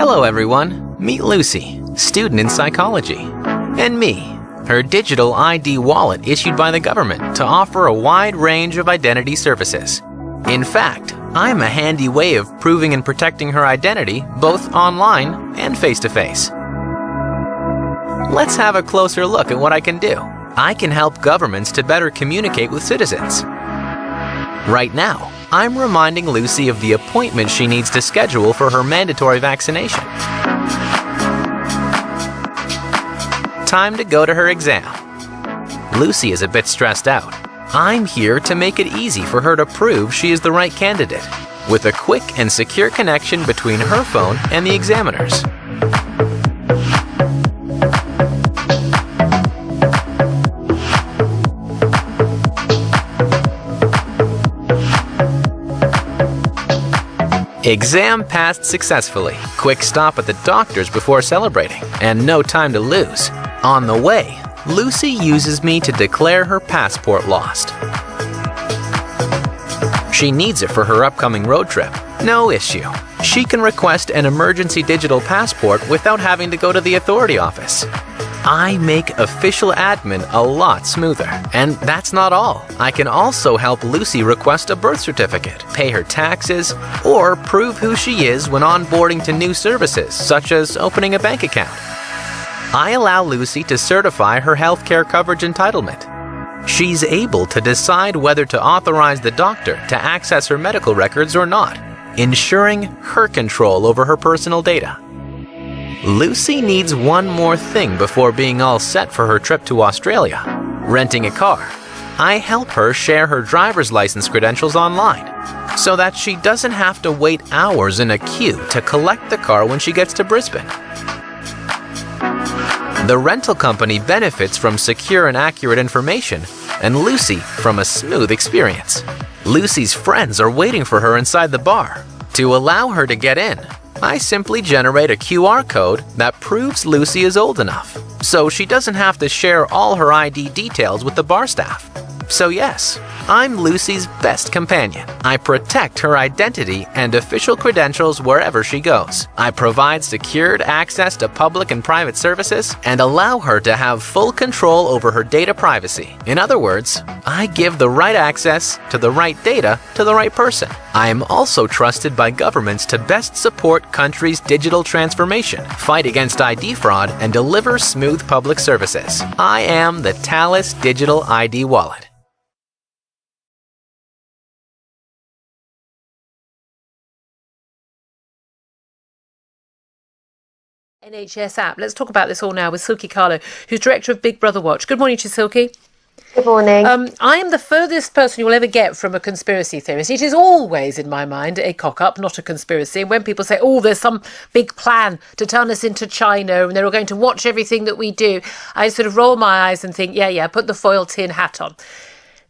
Hello everyone, meet Lucy, student in psychology, and me, her digital ID wallet issued by the government to offer a wide range of identity services. In fact, I'm a handy way of proving and protecting her identity both online and face-to-face. Let's have a closer look at what I can do. I can help governments to better communicate with citizens. Right now, I'm reminding Lucy of the appointment she needs to schedule for her mandatory vaccination. Time to go to her exam. Lucy is a bit stressed out. I'm here to make it easy for her to prove she is the right candidate, with a quick and secure connection between her phone and the examiner's. Exam passed successfully. Quick stop at the doctor's before celebrating, and no time to lose. On the way, Lucy uses me to declare her passport lost. She needs it for her upcoming road trip. No issue. She can request an emergency digital passport without having to go to the authority office. I make official admin a lot smoother. And that's not all. I can also help Lucy request a birth certificate, pay her taxes, or prove who she is when onboarding to new services, such as opening a bank account. I allow Lucy to certify her healthcare coverage entitlement. She's able to decide whether to authorize the doctor to access her medical records or not, ensuring her control over her personal data. Lucy needs one more thing before being all set for her trip to Australia: renting a car. I help her share her driver's license credentials online, so that she doesn't have to wait hours in a queue to collect the car when she gets to Brisbane. The rental company benefits from secure and accurate information, and Lucy from a smooth experience. Lucy's friends are waiting for her inside the bar. To allow her to get in, I simply generate a QR code that proves Lucy is old enough, so she doesn't have to share all her ID details with the bar staff. So yes, I'm Lucy's best companion. I protect her identity and official credentials wherever she goes. I provide secured access to public and private services and allow her to have full control over her data privacy. In other words, I give the right access to the right data to the right person. I am also trusted by governments to best support countries' digital transformation, fight against ID fraud, and deliver smooth public services. I am the Thales Digital ID Wallet. NHS app. Let's talk about this all now with Silky Carlo, who's director of Big Brother Watch. Good morning to you, Silky. Good morning. I am the furthest person you will ever get from a conspiracy theorist. It is always, in my mind, a cock-up, not a conspiracy. And when people say, oh, there's some big plan to turn us into China and they're all going to watch everything that we do, I sort of roll my eyes and think, yeah, put the foil tin hat on.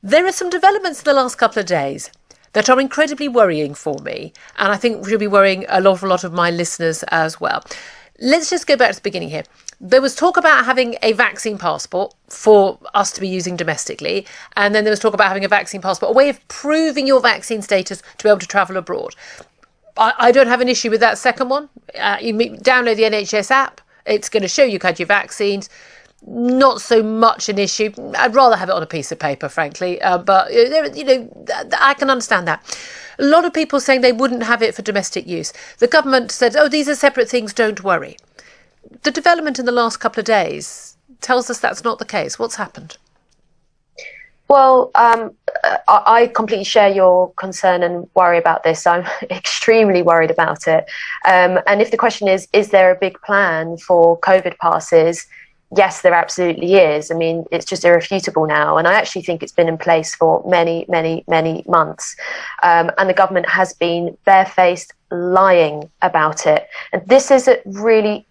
There are some developments in the last couple of days that are incredibly worrying for me, and I think should be worrying a lot of my listeners as well. Let's just go back to the beginning here. There was talk about having a vaccine passport for us to be using domestically, and then there was talk about having a vaccine passport, a way of proving your vaccine status to be able to travel abroad. I don't have an issue with that second one. You download the NHS app. It's going to show you've had your vaccines. Not so much an issue. I'd rather have it on a piece of paper, frankly, but I can understand that. A lot of people saying they wouldn't have it for domestic use. The government said, oh, these are separate things, don't worry. The development in the last couple of days tells us that's not the case. What's happened? Well, I completely share your concern and worry about this. I'm extremely worried about it. And if the question is there a big plan for COVID passes? Yes, there absolutely is. I mean, it's just irrefutable now. And I actually think it's been in place for many months. And the government has been barefaced lying about it. And this is a really...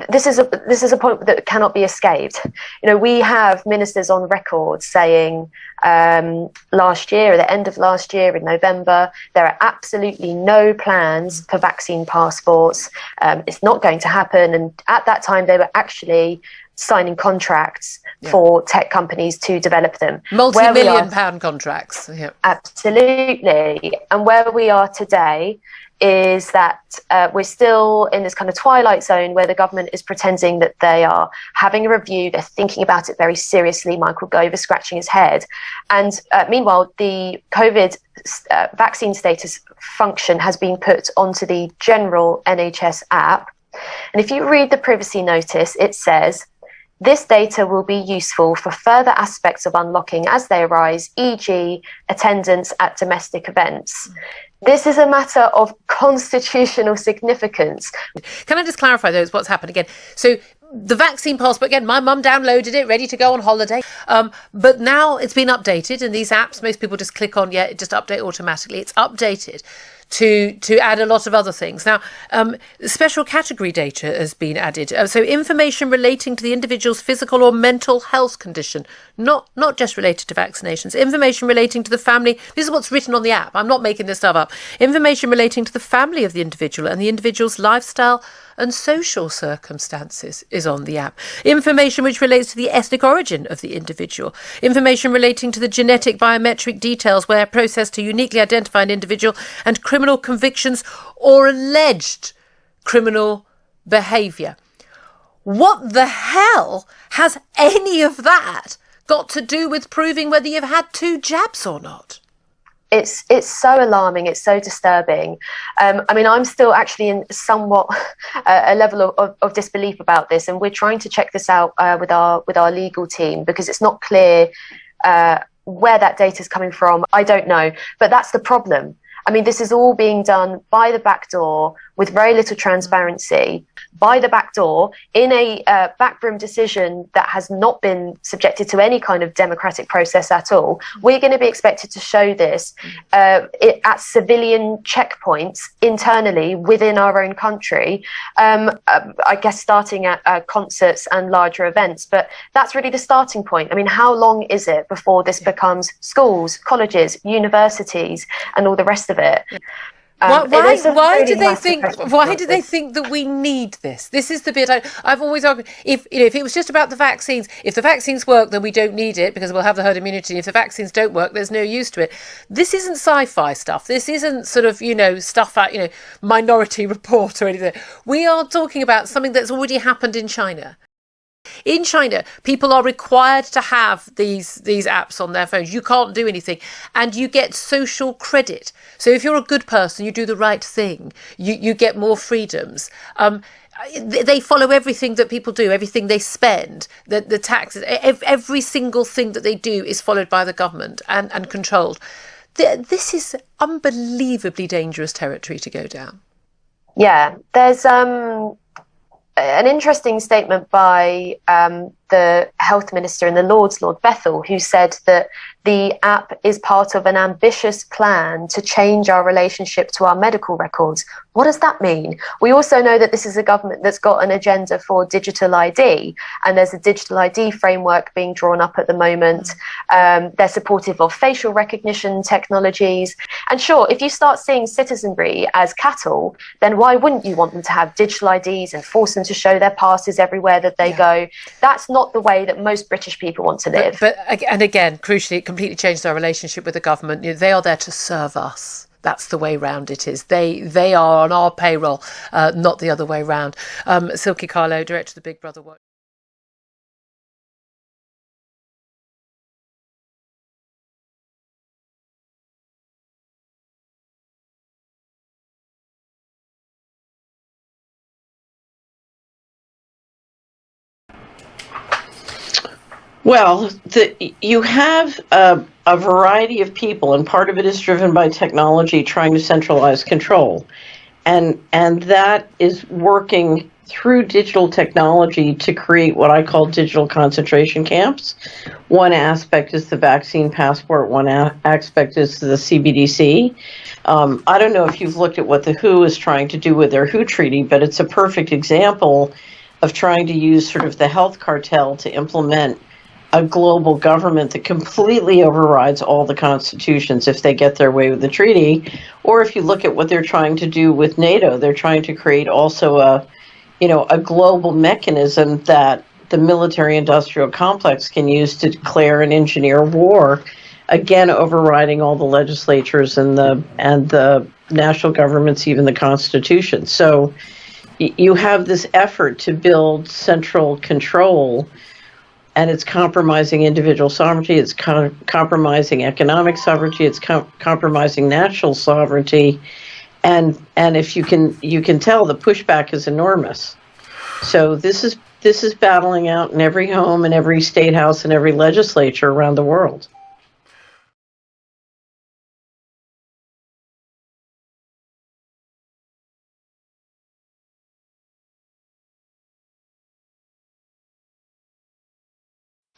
This is a point that cannot be escaped. You know, we have ministers on record saying last year, at the end of last year in November, there are absolutely no plans for vaccine passports. It's not going to happen. And at that time, they were actually signing contracts for tech companies to develop them. Multi-million pound contracts. Absolutely. And where we are today is that we're still in this kind of twilight zone where the government is pretending that they are having a review, they're thinking about it very seriously, Michael Gove scratching his head. And meanwhile, the COVID vaccine status function has been put onto the general NHS app. And if you read the privacy notice, it says, this data will be useful for further aspects of unlocking as they arise, e.g. attendance at domestic events. This is a matter of constitutional significance. Can I just clarify, though, what's happened again? So the vaccine passport, again, my mum downloaded it, ready to go on holiday. But now it's been updated, and these apps, most people just click on, it just update automatically. It's updated to add a lot of other things. Now, special category data has been added. So information relating to the individual's physical or mental health condition, not just related to vaccinations. Information relating to the family. This is what's written on the app. I'm not making this stuff up. Information relating to the family of the individual and the individual's lifestyle and social circumstances is on the app. Information which relates to the ethnic origin of the individual. Information relating to the genetic biometric details where processed to uniquely identify an individual, and criminal convictions or alleged criminal behaviour. What the hell has any of that got to do with proving whether you've had 2 jabs or not? It's so alarming. It's so disturbing. I mean, I'm still actually in somewhat a level of disbelief about this, and we're trying to check this out with our legal team, because it's not clear where that data is coming from. I don't know, but that's the problem. I mean, this is all being done by the back door with very little transparency, by the back door, in a backroom decision that has not been subjected to any kind of democratic process at all. We're going to be expected to show this at civilian checkpoints internally within our own country, I guess starting at concerts and larger events. But that's really the starting point. I mean, how long is it before this becomes schools, colleges, universities, and all the rest of it? Why do they think that we need this? This is the bit I've always argued. If it was just about the vaccines, if the vaccines work, then we don't need it because we'll have the herd immunity. If the vaccines don't work, there's no use to it. This isn't sci-fi stuff. This isn't sort of stuff out Minority Report or anything. We are talking about something that's already happened in China. In China, people are required to have these apps on their phones. You can't do anything, and you get social credit. So if you're a good person, you do the right thing, you get more freedoms. They follow everything that people do, everything they spend, the taxes, every single thing that they do is followed by the government and controlled. This is unbelievably dangerous territory to go down. Yeah, there's an interesting statement by the health minister in the Lords, Lord Bethell, who said that the app is part of an ambitious plan to change our relationship to our medical records. What does that mean? We also know that this is a government that's got an agenda for digital ID, and there's a digital ID framework being drawn up at the moment. They're supportive of facial recognition technologies. And sure, if you start seeing citizenry as cattle, then why wouldn't you want them to have digital IDs and force them to show their passes everywhere that they go? That's not the way that most British people want to live. But again, crucially, it completely changed our relationship with the government. They are there to serve us. That's the way round it is. They are on our payroll, not the other way round. Silke Carlo, director of the Big Brother Watch. Well, you have a variety of people, and part of it is driven by technology trying to centralize control. And that is working through digital technology to create what I call digital concentration camps. One aspect is the vaccine passport, one aspect is the CBDC. I don't know if you've looked at what the WHO is trying to do with their WHO treaty, but it's a perfect example of trying to use sort of the health cartel to implement a global government that completely overrides all the constitutions if they get their way with the treaty. Or if you look at what they're trying to do with NATO, they're trying to create also a global mechanism that the military-industrial complex can use to declare and engineer war, again overriding all the legislatures and the national governments, even the Constitution. So you have this effort to build central control, and it's compromising individual sovereignty, it's compromising economic sovereignty, it's compromising national sovereignty, and if you can tell, the pushback is enormous. So this is battling out in every home, in every state house, and every legislature around the world.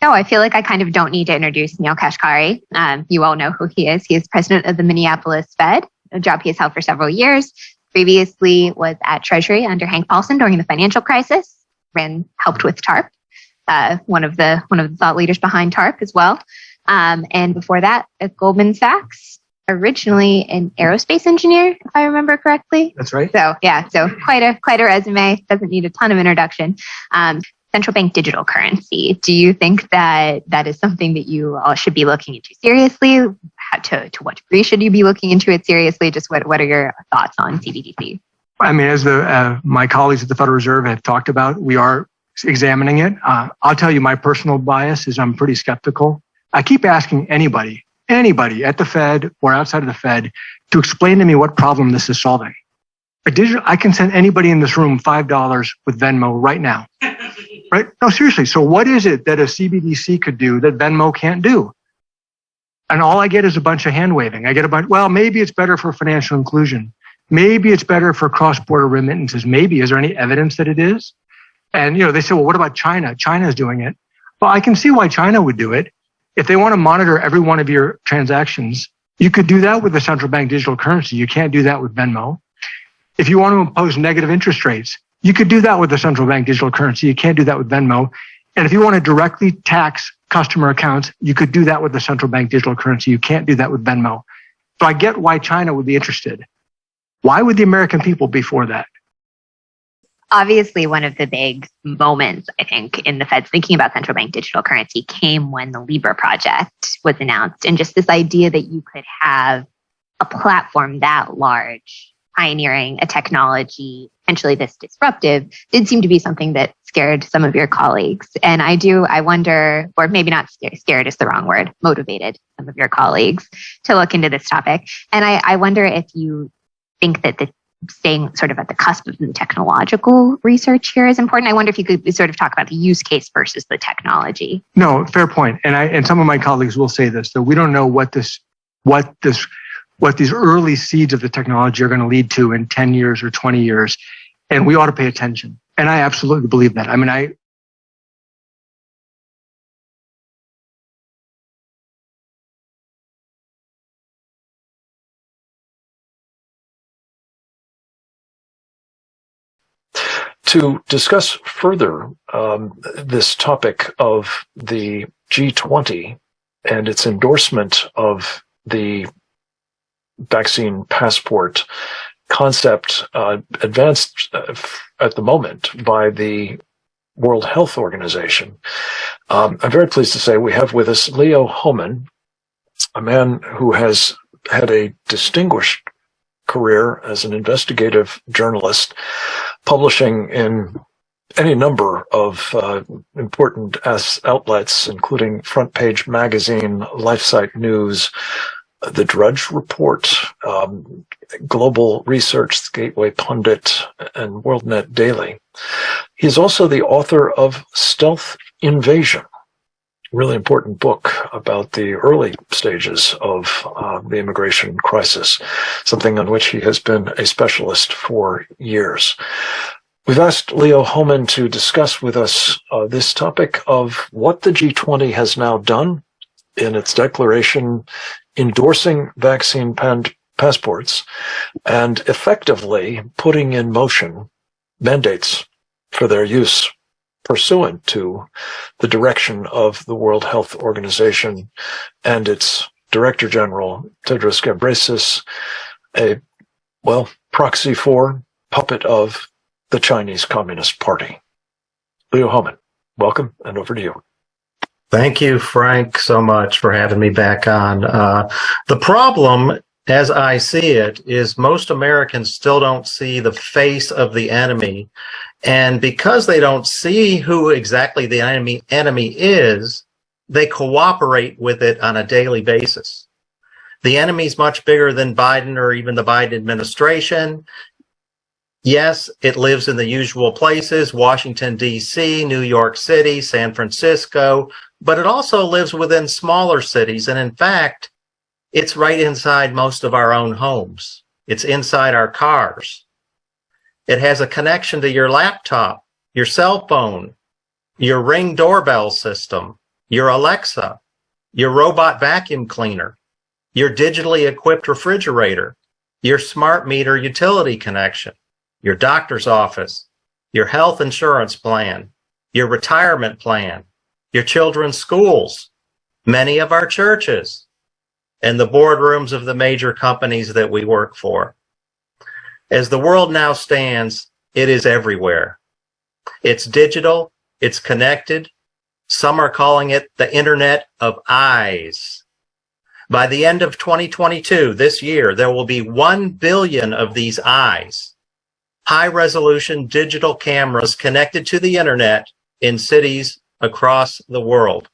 No, I feel like I kind of don't need to introduce Neil Kashkari. You all know who he is. He is president of the Minneapolis Fed, a job he has held for several years. Previously was at Treasury under Hank Paulson during the financial crisis, helped with TARP, one of the thought leaders behind TARP as well. And before that, at Goldman Sachs, originally an aerospace engineer, if I remember correctly. That's right. So yeah, so quite a resume. Doesn't need a ton of introduction. Central bank digital currency. Do you think that is something that you all should be looking into seriously? To what degree should you be looking into it seriously? Just what are your thoughts on CBDC? I mean, as my colleagues at the Federal Reserve have talked about, we are examining it. I'll tell you, my personal bias is I'm pretty skeptical. I keep asking anybody at the Fed or outside of the Fed to explain to me what problem this is solving. I can send anybody in this room $5 with Venmo right now. Right? No, seriously. So what is it that a CBDC could do that Venmo can't do? And all I get is a bunch of hand waving. I get well, maybe it's better for financial inclusion. Maybe it's better for cross-border remittances. Maybe. Is there any evidence that it is? And, they say, well, what about China? China's doing it. Well, I can see why China would do it. If they want to monitor every one of your transactions, you could do that with the central bank digital currency. You can't do that with Venmo. If you want to impose negative interest rates, you could do that with the central bank digital currency. You can't do that with Venmo. And if you want to directly tax customer accounts, you could do that with the central bank digital currency. You can't do that with Venmo. So I get why China would be interested. Why would the American people be for that? Obviously, one of the big moments, I think, in the Fed's thinking about central bank digital currency came when the Libra project was announced. And just this idea that you could have a platform that large pioneering a technology potentially this disruptive did seem to be something that scared some of your colleagues. And I wonder, or maybe not scared is the wrong word, motivated some of your colleagues to look into this topic. And I wonder if you think that staying sort of at the cusp of the technological research here is important. I wonder if you could sort of talk about the use case versus the technology. No, fair point. And some of my colleagues will say this, that we don't know what these early seeds of the technology are going to lead to in 10 years or 20 years. And we ought to pay attention. And I absolutely believe that. I mean, To discuss further this topic of the G20 and its endorsement of the vaccine passport concept advanced at the moment by the World Health Organization, I'm very pleased to say we have with us Leo Hohmann, a man who has had a distinguished career as an investigative journalist, publishing in any number of important outlets, including Front Page Magazine, LifeSite News, The Drudge Report, Global Research, Gateway Pundit, and WorldNet Daily. He is also the author of Stealth Invasion, a really important book about the early stages of the immigration crisis, something on which he has been a specialist for years. We've asked Leo Hohmann to discuss with us this topic of what the G20 has now done in its declaration endorsing vaccine passports and effectively putting in motion mandates for their use pursuant to the direction of the World Health Organization and its Director General, Tedros Ghebreyesus, a, proxy for, puppet of the Chinese Communist Party. Leo Hohmann, welcome, and over to you. Thank you, Frank, so much for having me back on. The problem as I see it, is most Americans still don't see the face of the enemy. And because they don't see who exactly the enemy is, they cooperate with it on a daily basis. The enemy's much bigger than Biden or even the Biden administration. Yes, it lives in the usual places, Washington, D.C., New York City, San Francisco, but it also lives within smaller cities. And in fact, it's right inside most of our own homes. It's inside our cars. It has a connection to your laptop, your cell phone, your Ring doorbell system, your Alexa, your robot vacuum cleaner, your digitally equipped refrigerator, your smart meter utility connection, your doctor's office, your health insurance plan, your retirement plan, your children's schools, many of our churches, and the boardrooms of the major companies that we work for. As the world now stands, it is everywhere. It's digital, it's connected. Some are calling it the Internet of Eyes. By the end of 2022, this year, there will be 1 billion of these eyes, high-resolution digital cameras connected to the internet in cities across the world.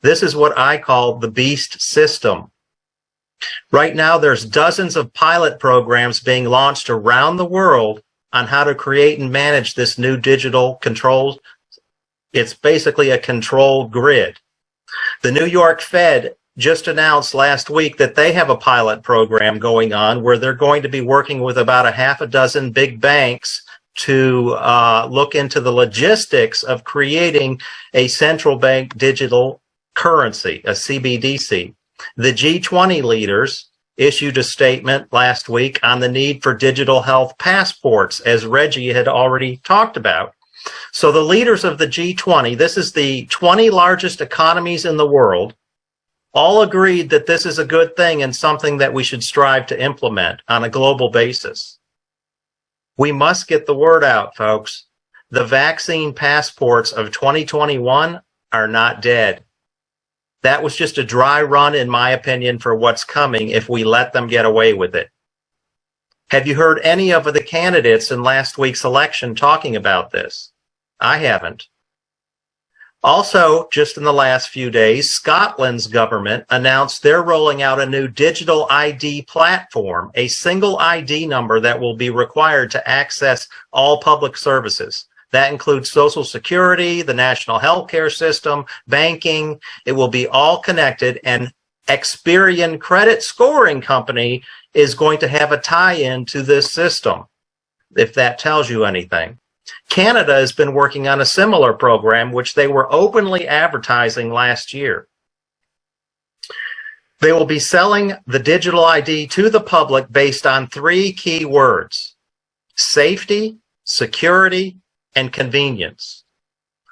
This is what I call the beast system. Right now, there's dozens of pilot programs being launched around the world on how to create and manage this new digital control. It's basically a control grid. The New York Fed just announced last week that they have a pilot program going on where they're going to be working with about a half a dozen big banks to look into the logistics of creating a central bank digital currency, a CBDC. The G20 leaders issued a statement last week on the need for digital health passports, as Reggie had already talked about. So the leaders of the G20, this is the 20 largest economies in the world, all agreed that this is a good thing and something that we should strive to implement on a global basis. We must get the word out, folks. The vaccine passports of 2021 are not dead. That was just a dry run, in my opinion, for what's coming if we let them get away with it. Have you heard any of the candidates in last week's election talking about this? I haven't. Also, just in the last few days, Scotland's government announced they're rolling out a new digital ID platform, a single ID number that will be required to access all public services. That includes Social Security, the national healthcare system, banking. It will be all connected, and Experian credit scoring company is going to have a tie-in to this system, if that tells you anything. Canada has been working on a similar program, which they were openly advertising last year. They will be selling the digital ID to the public based on 3 key words: safety, security, and convenience.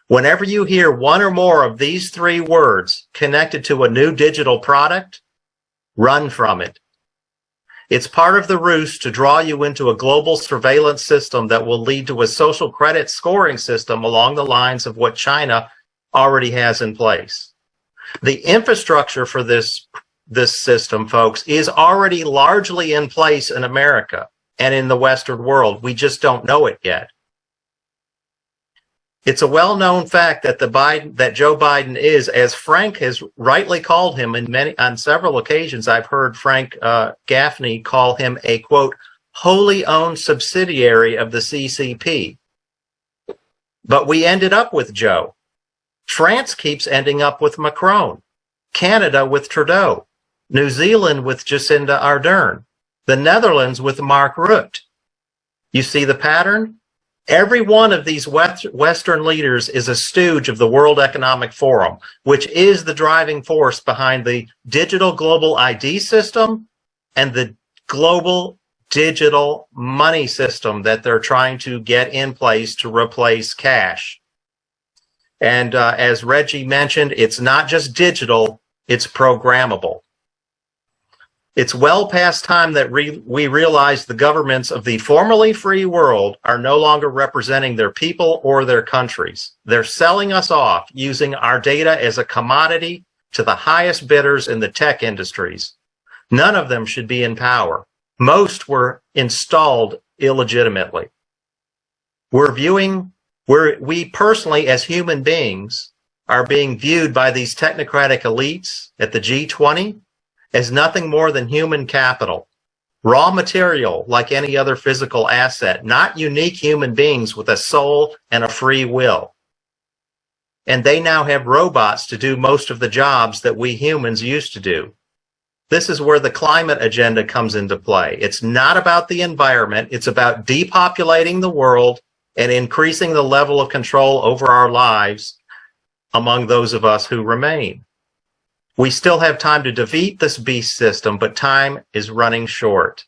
Whenever you hear one or more of these 3 words connected to a new digital product, run from it. It's part of the ruse to draw you into a global surveillance system that will lead to a social credit scoring system along the lines of what China already has in place. The infrastructure for this system, folks, is already largely in place in America and in the Western world. We just don't know it yet. It's a well-known fact that Joe Biden is, as Frank has rightly called him on several occasions. I've heard Frank Gaffney call him a, quote, wholly owned subsidiary of the CCP. But we ended up with Joe. France keeps ending up with Macron, Canada with Trudeau, New Zealand with Jacinda Ardern, the Netherlands with Mark Rutte. You see the pattern? Every one of these Western leaders is a stooge of the World Economic Forum, which is the driving force behind the digital global ID system and the global digital money system that they're trying to get in place to replace cash. And as Reggie mentioned, it's not just digital, it's programmable. It's well past time that we realize the governments of the formerly free world are no longer representing their people or their countries. They're selling us off using our data as a commodity to the highest bidders in the tech industries. None of them should be in power. Most were installed illegitimately. We personally, as human beings, are being viewed by these technocratic elites at the G20 as nothing more than human capital, raw material like any other physical asset, not unique human beings with a soul and a free will. And they now have robots to do most of the jobs that we humans used to do. This is where the climate agenda comes into play. It's not about the environment. It's about depopulating the world and increasing the level of control over our lives among those of us who remain. We still have time to defeat this beast system, but time is running short.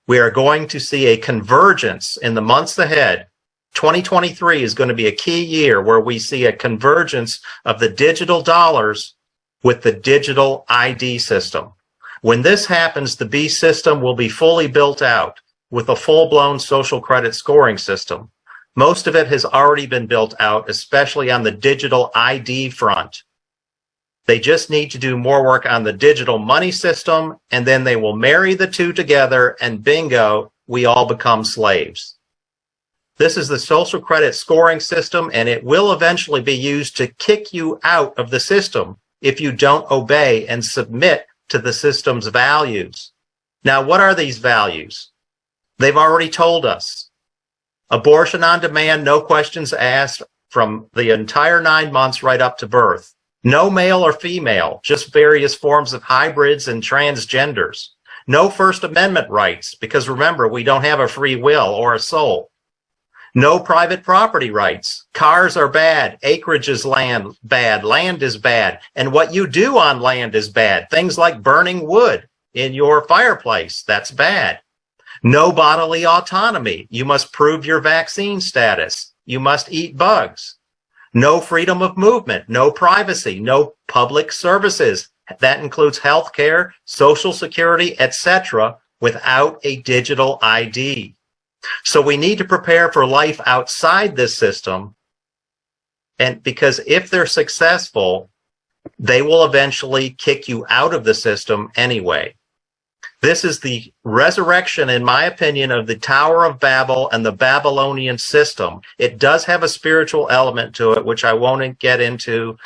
We are going to see a convergence in the months ahead. 2023 is going to be a key year where we see a convergence of the digital dollars with the digital ID system. When this happens, the beast system will be fully built out with a full-blown social credit scoring system. Most of it has already been built out, especially on the digital ID front. They just need to do more work on the digital money system, and then they will marry the two together, and bingo, we all become slaves. This is the social credit scoring system, and it will eventually be used to kick you out of the system if you don't obey and submit to the system's values. Now, what are these values? They've already told us. Abortion on demand, no questions asked, from the entire 9 months right up to birth. No male or female, just various forms of hybrids and transgenders. No First Amendment rights, because remember, we don't have a free will or a soul. No private property rights. Cars are bad. Acreage is bad. Land is bad. And what you do on land is bad. Things like burning wood in your fireplace, that's bad. No bodily autonomy. You must prove your vaccine status. You must eat bugs. No freedom of movement, no privacy, no public services. That includes healthcare, social security, etc., without a digital ID. So we need to prepare for life outside this system. And because if they're successful, they will eventually kick you out of the system anyway. This is the resurrection, in my opinion, of the Tower of Babel and the Babylonian system. It does have a spiritual element to it, which I won't get into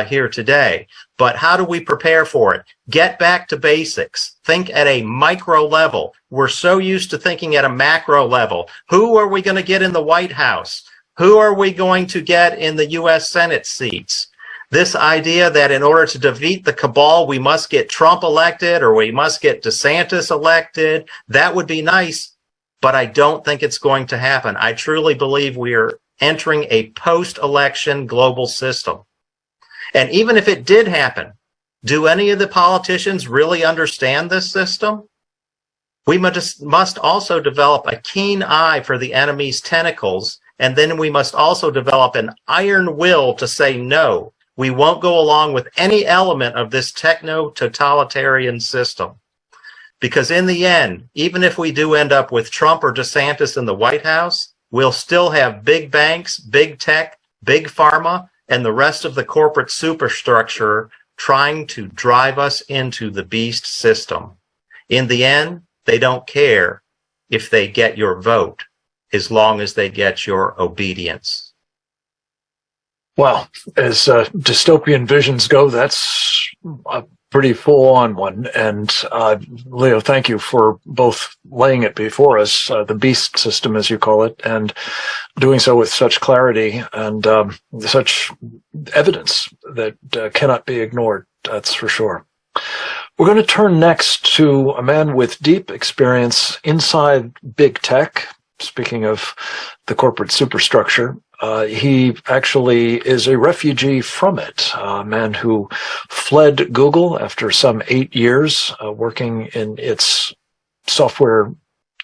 here today. But how do we prepare for it? Get back to basics. Think at a micro level. We're so used to thinking at a macro level. Who are we going to get in the White House? Who are we going to get in the U.S. Senate seats? This idea that in order to defeat the cabal, we must get Trump elected or we must get DeSantis elected, that would be nice, but I don't think it's going to happen. I truly believe we are entering a post-election global system. And even if it did happen, do any of the politicians really understand this system? We must also develop a keen eye for the enemy's tentacles, and then we must also develop an iron will to say no. We won't go along with any element of this techno-totalitarian system. Because in the end, even if we do end up with Trump or DeSantis in the White House, we'll still have big banks, big tech, big pharma, and the rest of the corporate superstructure trying to drive us into the beast system. In the end, they don't care if they get your vote, as long as they get your obedience. Well, as dystopian visions go, that's a pretty full-on one. And Leo, thank you for both laying it before us, the beast system, as you call it, and doing so with such clarity and such evidence that cannot be ignored. That's for sure. We're going to turn next to a man with deep experience inside big tech. Speaking of the corporate superstructure, he actually is a refugee from it, a man who fled Google after some 8 years working in its software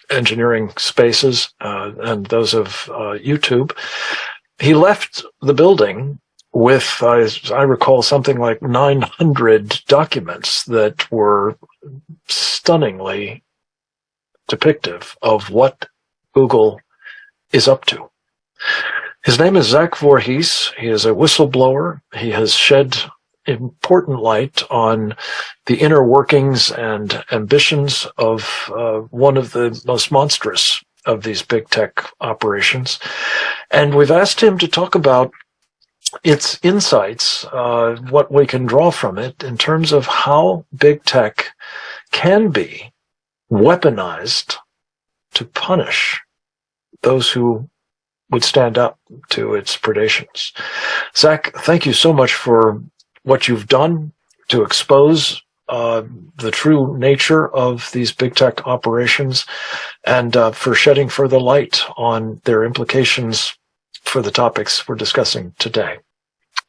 engineering spaces and those of YouTube. He left the building with, as I recall, something like 900 documents that were stunningly depictive of what Google is up to. His name is Zach Voorhees. He is a whistleblower. He has shed important light on the inner workings and ambitions of one of the most monstrous of these big tech operations. And we've asked him to talk about its insights, what we can draw from it in terms of how big tech can be weaponized to punish those who would stand up to its predations. Zach, thank you so much for what you've done to expose the true nature of these big tech operations and for shedding further light on their implications for the topics we're discussing today.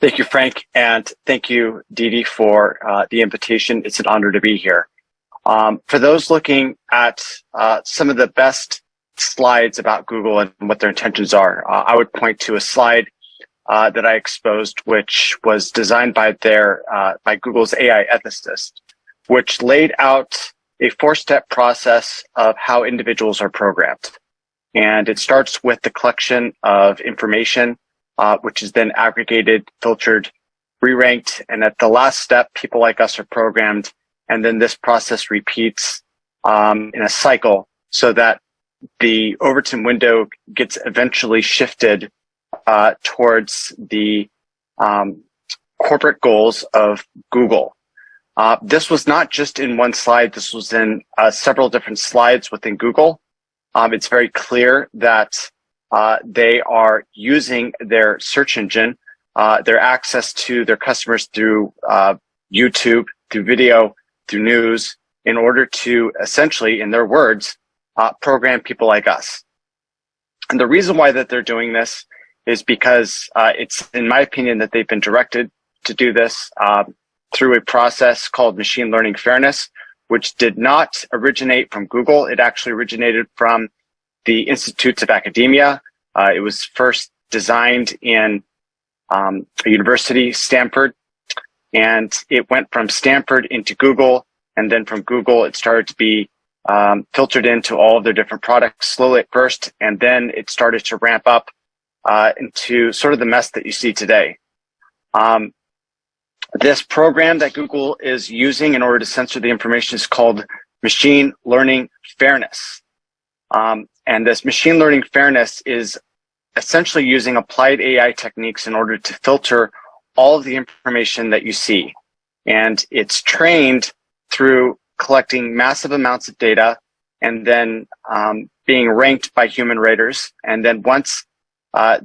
Thank you, Frank, and thank you, Dee Dee, for the invitation. It's an honor to be here. For those looking at some of the best slides about Google and what their intentions are, I would point to a slide that I exposed, which was designed by Google's AI ethicist, which laid out a 4-step process of how individuals are programmed. And it starts with the collection of information, which is then aggregated, filtered, re-ranked, and at the last step, people like us are programmed. And then this process repeats in a cycle so that the Overton window gets eventually shifted towards the corporate goals of Google. This was not just in one slide. This was in several different slides within Google. It's very clear that they are using their search engine, their access to their customers through YouTube, through video, through news, in order to essentially, in their words, program people like us. And the reason why that they're doing this is because it's, in my opinion, that they've been directed to do this through a process called machine learning fairness, which did not originate from Google. It actually originated from the Institutes of Academia. It was first designed in a university, Stanford, and it went from Stanford into Google, and then from Google, it started to be filtered into all of their different products slowly at first, and then it started to ramp up into sort of the mess that you see today. This program that Google is using in order to censor the information is called machine learning fairness. And this machine learning fairness is essentially using applied AI techniques in order to filter all of the information that you see. And it's trained through collecting massive amounts of data and then being ranked by human raters. And then once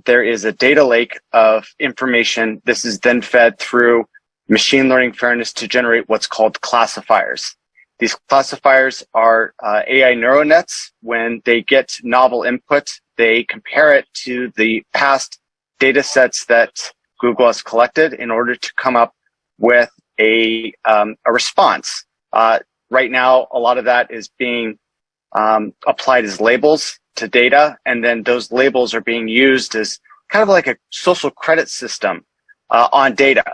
there is a data lake of information, this is then fed through machine learning fairness to generate what's called classifiers. These classifiers are AI neural nets. When they get novel input, they compare it to the past data sets that Google has collected in order to come up with a response. Right now, a lot of that is being applied as labels to data, and then those labels are being used as kind of like a social credit system on data.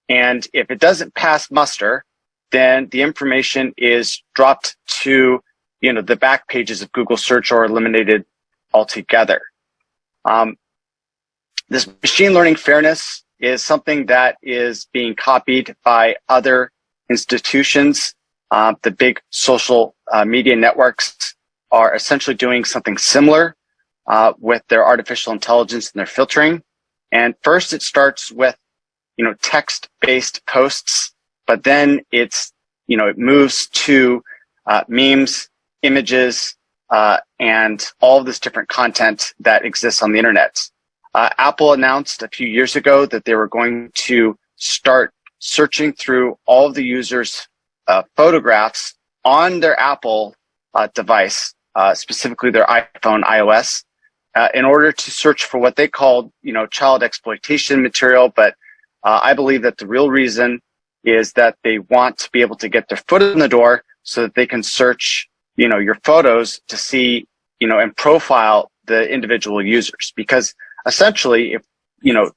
And if it doesn't pass muster, then the information is dropped to, the back pages of Google search or eliminated altogether. This machine learning fairness is something that is being copied by other institutions. The big social media networks are essentially doing something similar with their artificial intelligence and their filtering. And first it starts with, text-based posts, but then it moves to memes, images, and all of this different content that exists on the internet. Apple announced a few years ago that they were going to start searching through all of the users' photographs on their Apple device, specifically their iPhone, iOS, in order to search for what they called, child exploitation material. But I believe that the real reason is that they want to be able to get their foot in the door so that they can search, your photos to see, and profile the individual users. Because essentially, if,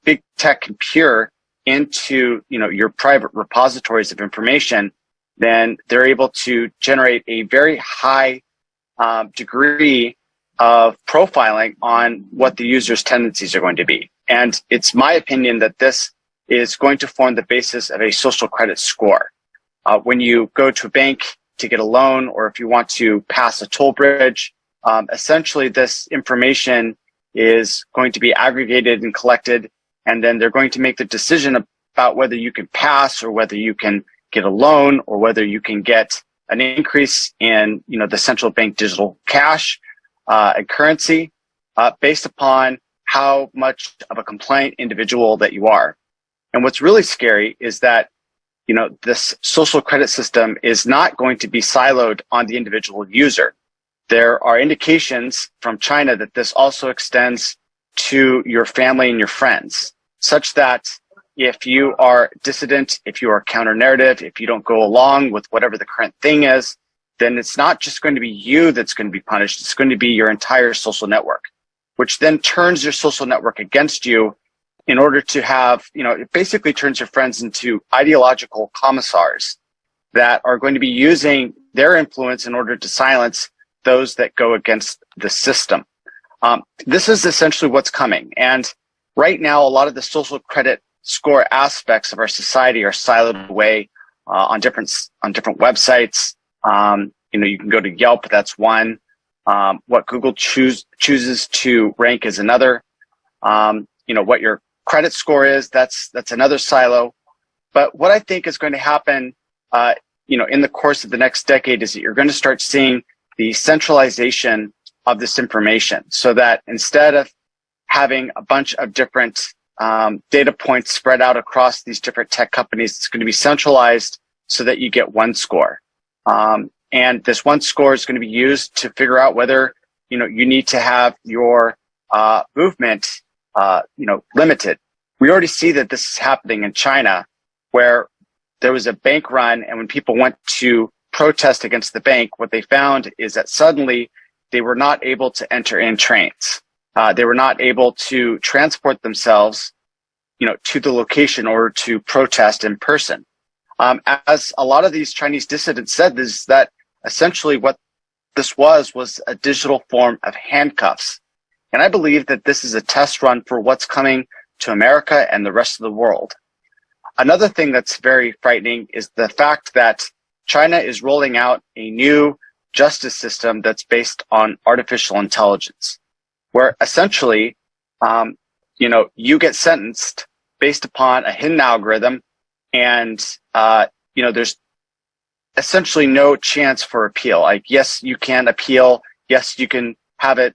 big tech can peer into, your private repositories of information, then they're able to generate a very high degree of profiling on what the user's tendencies are going to be. And it's my opinion that this is going to form the basis of a social credit score. When you go to a bank to get a loan, or if you want to pass a toll bridge, essentially this information is going to be aggregated and collected, and then they're going to make the decision about whether you can pass, or whether you can get a loan, or whether you can get an increase in, the central bank digital cash and currency based upon how much of a compliant individual that you are. And what's really scary is that, this social credit system is not going to be siloed on the individual user. There are indications from China that this also extends to your family and your friends, such that if you are dissident, if you are counter-narrative, if you don't go along with whatever the current thing is, then it's not just going to be you that's going to be punished, it's going to be your entire social network, which then turns your social network against you in order to have, it basically turns your friends into ideological commissars that are going to be using their influence in order to silence those that go against the system. This is essentially what's coming. And right now, a lot of the social credit score aspects of our society are siloed away on different websites. You can go to Yelp, that's one. What Google chooses to rank is another. What your credit score is, that's another silo. But what I think is going to happen, in the course of the next decade is that you're going to start seeing the centralization of this information, so that instead of having a bunch of different data points spread out across these different tech companies, it's going to be centralized so that you get one score. And this one score is going to be used to figure out whether, you need to have your movement, limited. We already see that this is happening in China, where there was a bank run, and when people went to protest against the bank, what they found is that suddenly they were not able to enter in trains. They were not able to transport themselves, to the location or to protest in person. As a lot of these Chinese dissidents said, is that essentially what this was a digital form of handcuffs. And I believe that this is a test run for what's coming to America and the rest of the world. Another thing that's very frightening is the fact that China is rolling out a new justice system that's based on artificial intelligence, where essentially, you get sentenced based upon a hidden algorithm, and there's essentially no chance for appeal. Like, yes, you can appeal. Yes, you can have it,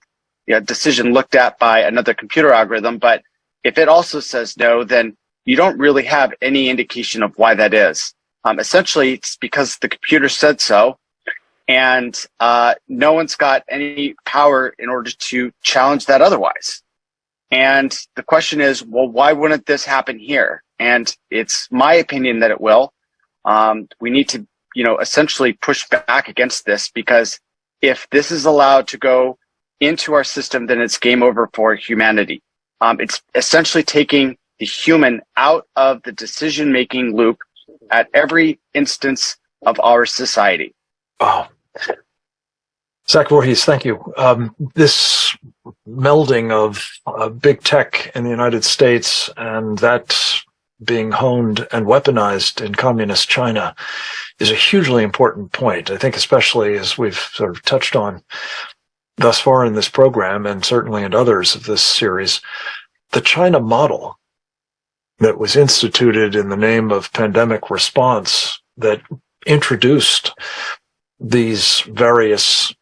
decision looked at by another computer algorithm. But if it also says no, then you don't really have any indication of why that is. Essentially, it's because the computer said so, and no one's got any power in order to challenge that otherwise. And the question is, well, why wouldn't this happen here? And it's my opinion that it will. We need to, essentially push back against this, because if this is allowed to go into our system, then it's game over for humanity. It's essentially taking the human out of the decision-making loop at every instance of our society. Oh. Zach Voorhees, thank you. This melding of big tech in the United States and that being honed and weaponized in communist China is a hugely important point. I think especially as we've sort of touched on thus far in this program, and certainly in others of this series, the China model that was instituted in the name of pandemic response that introduced these various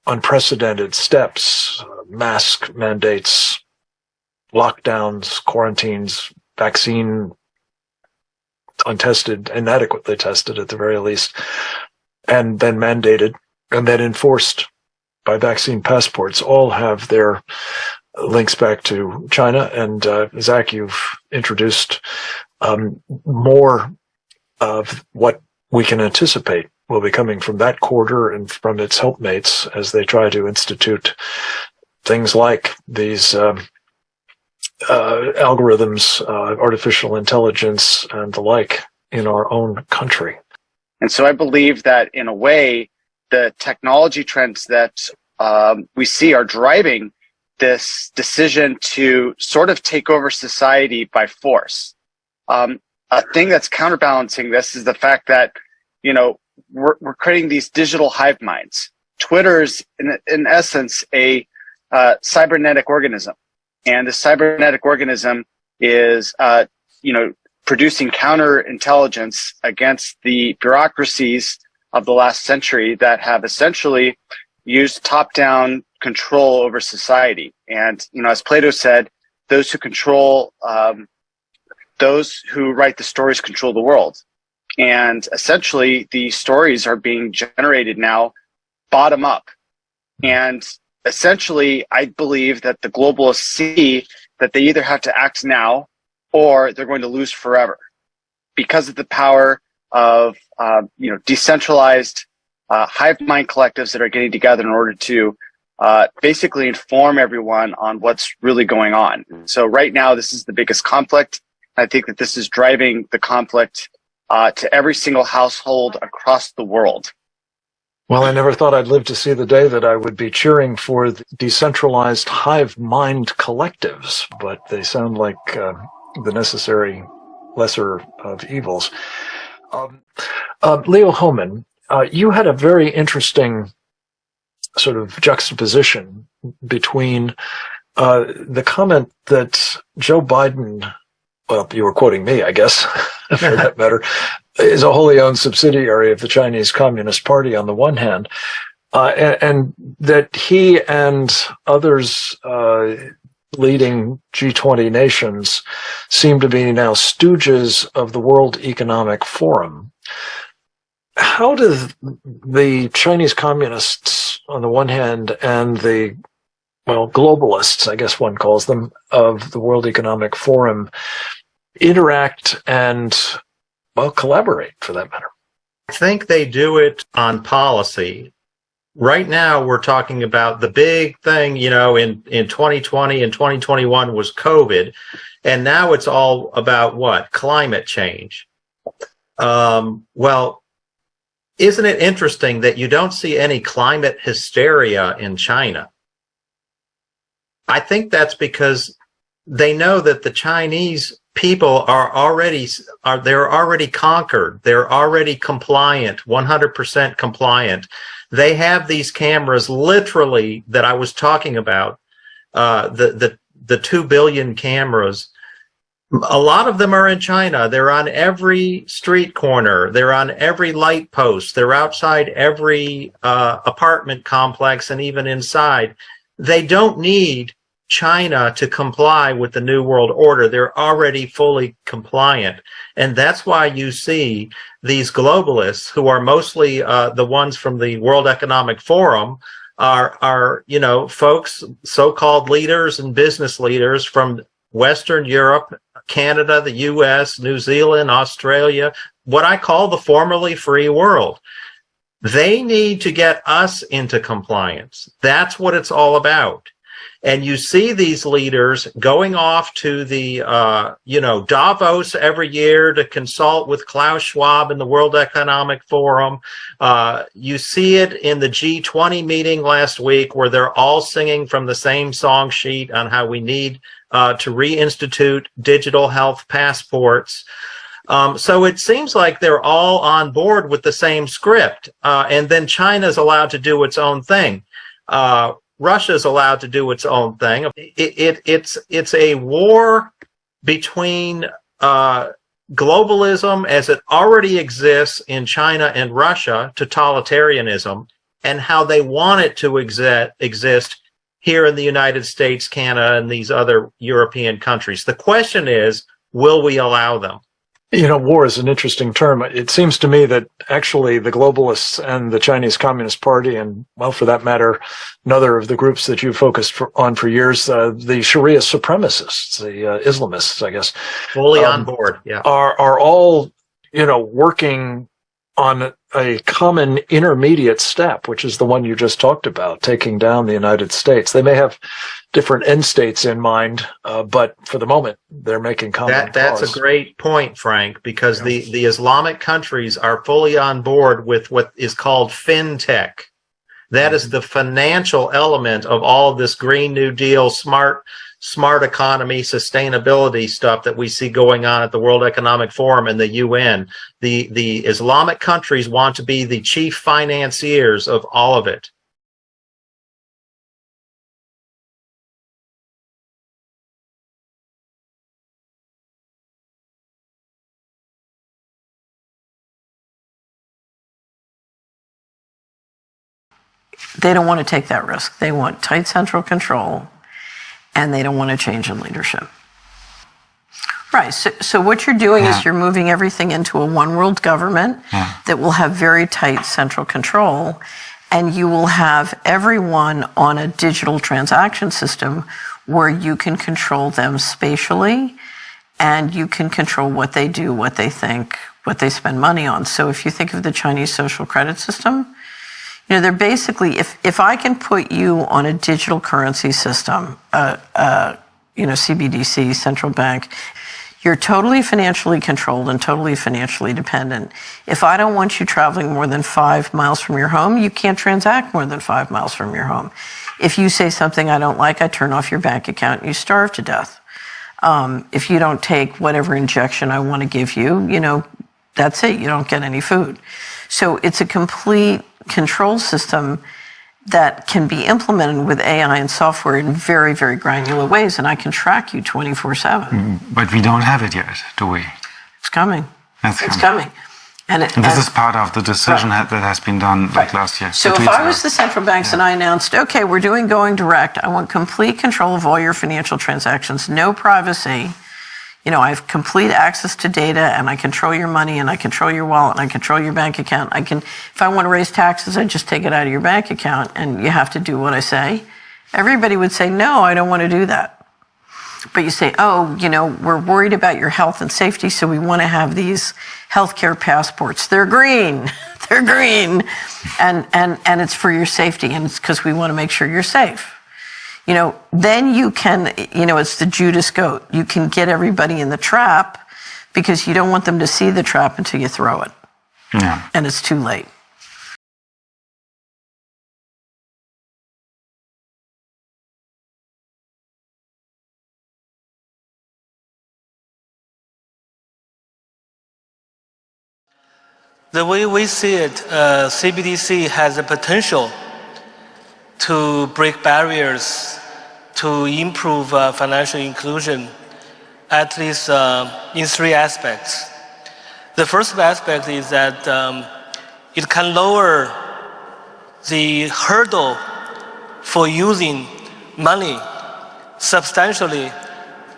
unprecedented steps, mask mandates, lockdowns, quarantines, vaccine untested, inadequately tested at the very least, and then mandated and then enforced by vaccine passports, all have their links back to China. And Zach, you've introduced more of what we can anticipate will be coming from that quarter and from its helpmates as they try to institute things like these algorithms, artificial intelligence, and the like in our own country. And so I believe that in a way, the technology trends that we see are driving this decision to sort of take over society by force. a thing that's counterbalancing this is the fact that, you know, we're creating these digital hive minds. Twitter's in essence a cybernetic organism, and the cybernetic organism is you know, producing counterintelligence against the bureaucracies of the last century that have essentially used top-down control over society. And, you know, as Plato said, those who control, those who write the stories control the world. And essentially, the stories are being generated now bottom up. And essentially, I believe that the globalists see that they either have to act now or they're going to lose forever because of the power of you know, decentralized hive mind collectives that are getting together in order to basically inform everyone on what's really going on. So right now, this is the biggest conflict. I think that this is driving the conflict to every single household across the world. Well, I never thought I'd live to see the day that I would be cheering for the decentralized hive mind collectives, but they sound like the necessary lesser of evils. Leo Hohmann, you had a very interesting sort of juxtaposition between the comment that Joe Biden, well, you were quoting me, I guess, for that matter, is a wholly owned subsidiary of the Chinese Communist Party on the one hand, and that he and others leading G20 nations seem to be now stooges of the World Economic Forum. How do the Chinese communists on the one hand and the, well, globalists, I guess one calls them, of the World Economic Forum interact and, well, collaborate for that matter? I think they do it on policy. Right now, we're talking about the big thing, you know, in 2020 and 2021 was COVID. And now it's all about what? Climate change. Well, isn't it interesting that you don't see any climate hysteria in China? I think that's because they know that the Chinese people are already conquered. They're already compliant, 100% compliant. They have these cameras literally that I was talking about, the 2 billion cameras. A lot of them are in China. They're on every street corner. They're on every light post. They're outside every apartment complex and even inside. They don't need China to comply with the New World Order. They're already fully compliant. And that's why you see these globalists, who are mostly the ones from the World Economic Forum, are you know, folks, so-called leaders and business leaders from Western Europe, Canada, the US, New Zealand, Australia, what I call the formerly free world. They need to get us into compliance. That's what it's all about. And you see these leaders going off to the, you know, Davos every year to consult with Klaus Schwab in the World Economic Forum. You see it in the G20 meeting last week, where they're all singing from the same song sheet on how we need to reinstitute digital health passports. So it seems like they're all on board with the same script. And then China's allowed to do its own thing. Russia's allowed to do its own thing. It's a war between globalism as it already exists in China and Russia, totalitarianism, and how they want it to exist here in the United States, Canada, and these other European countries. The question is, will we allow them? You know, war is an interesting term. It seems to me that actually the globalists and the Chinese Communist Party, and, well, for that matter, another of the groups that you focused on for years, the Sharia supremacists, the Islamists, I guess, fully on board, yeah, are all, you know, working on a common intermediate step, which is the one you just talked about, taking down the United States. They may have different end states in mind, but for the moment, they're making common That's cause. a great point, Frank, because the Islamic countries are fully on board with what is called fintech. That is the financial element of all of this Green New Deal, smart smart economy, sustainability stuff that we see going on at the World Economic Forum and the UN. The Islamic countries want to be the chief financiers of all of it. They don't want to take that risk. They want tight central control, and they don't want to change in leadership. Right. So what you're doing is you're moving everything into a one world government that will have very tight central control, and you will have everyone on a digital transaction system where you can control them spatially, and you can control what they do, what they think, what they spend money on. So if you think of the Chinese social credit system, you know, they're basically, if I can put you on a digital currency system, you know, CBDC, central bank, you're totally financially controlled and totally financially dependent. If I don't want you traveling more than 5 miles from your home, you can't transact more than 5 miles from your home. If you say something I don't like, I turn off your bank account and you starve to death. If you don't take whatever injection I want to give you, you know, that's it. You don't get any food. So it's a complete control system that can be implemented with AI and software in very, very granular ways, and I can track you 24/7. But we don't have it yet, do we? It's coming. It's coming. And this is part of the decision that has been done like last year. So if I was the central banks and I announced, okay, we're doing going direct, I want complete control of all your financial transactions, no privacy. You know, I have complete access to data, and I control your money, and I control your wallet, and I control your bank account. I can, if I want to raise taxes, I just take it out of your bank account, and you have to do what I say. Everybody would say, no, I don't want to do that. But you say, oh, you know, we're worried about your health and safety, so we want to have these healthcare passports. They're green. They're green. And it's for your safety, and it's because we want to make sure you're safe. You know, then you can, you know, it's the Judas goat. You can get everybody in the trap because you don't want them to see the trap until you throw it. Yeah. And it's too late. The way we see it, CBDC has the potential to break barriers, to improve financial inclusion, at least in 3 aspects. The first aspect is that it can lower the hurdle for using money substantially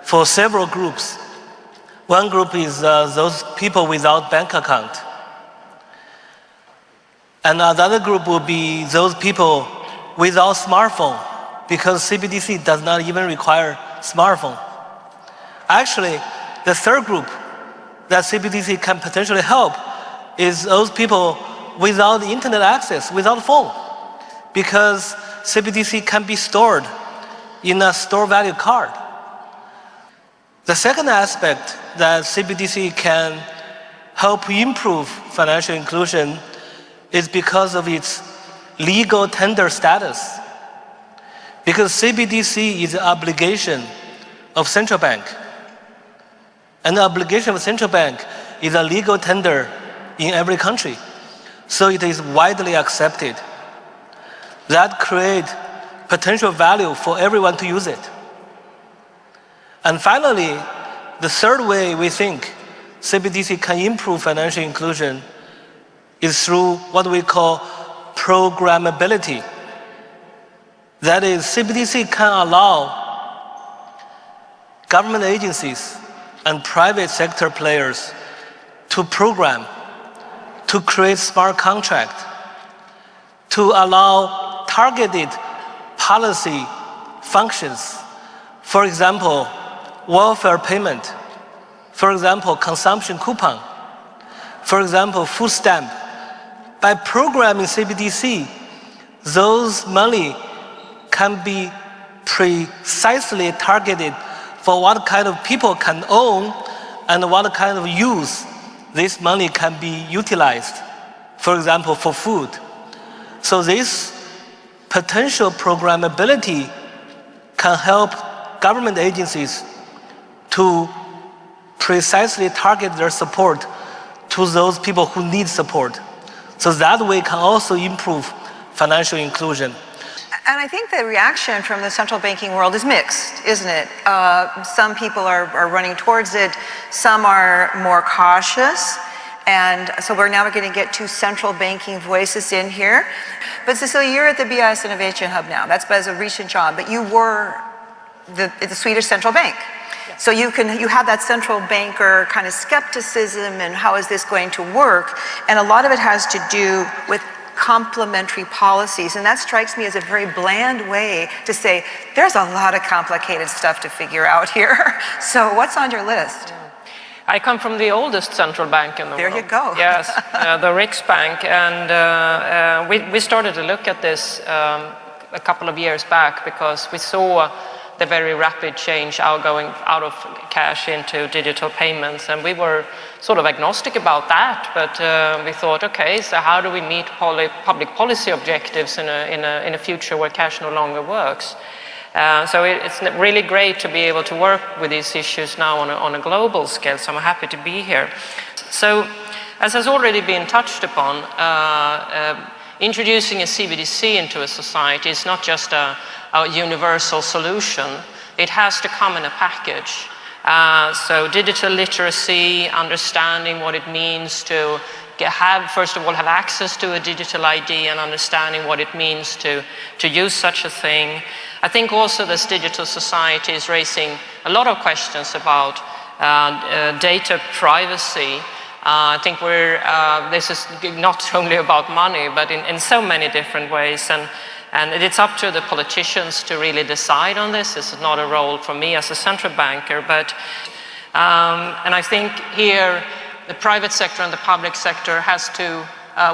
for several groups. One group is those people without bank account. And another group will be those people without smartphone, because CBDC does not even require smartphone. Actually, the third group that CBDC can potentially help is those people without internet access, without phone, because CBDC can be stored in a store value card. The second aspect that CBDC can help improve financial inclusion is because of its legal tender status. Because CBDC is an obligation of central bank. And the obligation of central bank is a legal tender in every country. So it is widely accepted. That creates potential value for everyone to use it. And finally, the third way we think CBDC can improve financial inclusion is through what we call programmability. That is, CBDC can allow government agencies and private sector players to program, to create smart contract, to allow targeted policy functions. For example, welfare payment. For example, consumption coupon. For example, food stamp. By programming CBDC, those money can be precisely targeted for what kind of people can own and what kind of use this money can be utilized. For example, for food. So this potential programmability can help government agencies to precisely target their support to those people who need support. So that way can also improve financial inclusion. And I think the reaction from the central banking world is mixed, isn't it? Some people are running towards it, some are more cautious. And so we're now going to get two central banking voices in here. But Cecilia, you're at the BIS Innovation Hub now. That's a recent job, but you were the Swedish Central Bank. Yes. So you have that central banker kind of skepticism and how is this going to work? And a lot of it has to do with complementary policies. And that strikes me as a very bland way to say, there's a lot of complicated stuff to figure out here. So what's on your list? I come from the oldest central bank in the world. There you go. Yes, the Riksbank, and we started to look at this a couple of years back because we saw the very rapid change going out of cash into digital payments, and we were sort of agnostic about that, but we thought, okay, so how do we meet public policy objectives in a future where cash no longer works? So it's really great to be able to work with these issues now on a global scale, so I'm happy to be here. So, as has already been touched upon, introducing a CBDC into a society is not just a universal solution, it has to come in a package. So digital literacy, understanding what it means to first of all, have access to a digital ID and understanding what it means to use such a thing. I think also this digital society is raising a lot of questions about data privacy. I think this is not only about money, but in so many different ways. And it's up to the politicians to really decide on this. This is not a role for me as a central banker, but, and I think here, the private sector and the public sector has to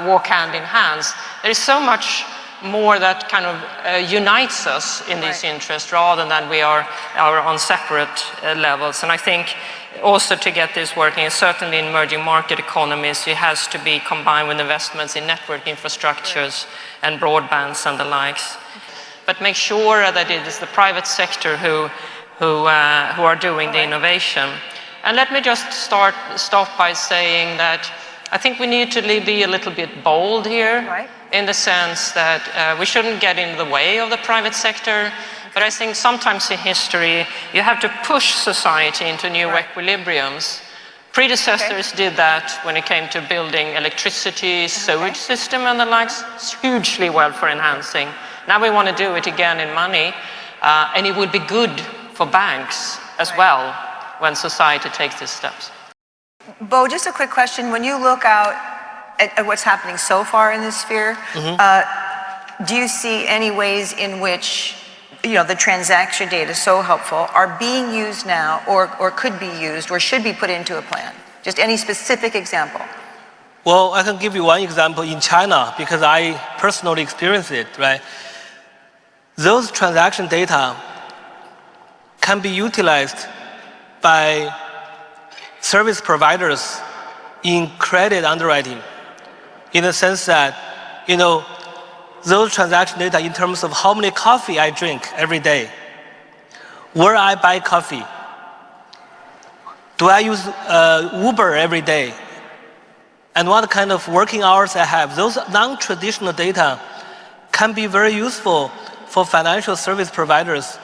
walk hand in hand. There is so much more that kind of unites us in these interests rather than we are on separate levels. And I think also to get this working, certainly in emerging market economies, it has to be combined with investments in network infrastructures and broadbands and the likes. But make sure that it is the private sector who are doing the innovation. And let me just stop by saying that I think we need to be a little bit bold here, in the sense that we shouldn't get in the way of the private sector. But I think sometimes in history, you have to push society into new equilibriums. Predecessors did that when it came to building electricity, sewage system and the likes. It's hugely welfare enhancing. Now we want to do it again in money, and it would be good for banks as well when society takes these steps. Bo, just a quick question. When you look out at what's happening so far in this sphere, do you see any ways in which the transaction data is so helpful are being used now or could be used or should be put into a plan? Just any specific example? Well, I can give you one example in China because I personally experienced it, right? Those transaction data can be utilized by service providers in credit underwriting, in the sense that, those transaction data in terms of how many coffee I drink every day, where I buy coffee, do I use Uber every day, and what kind of working hours I have. Those non-traditional data can be very useful for financial service providers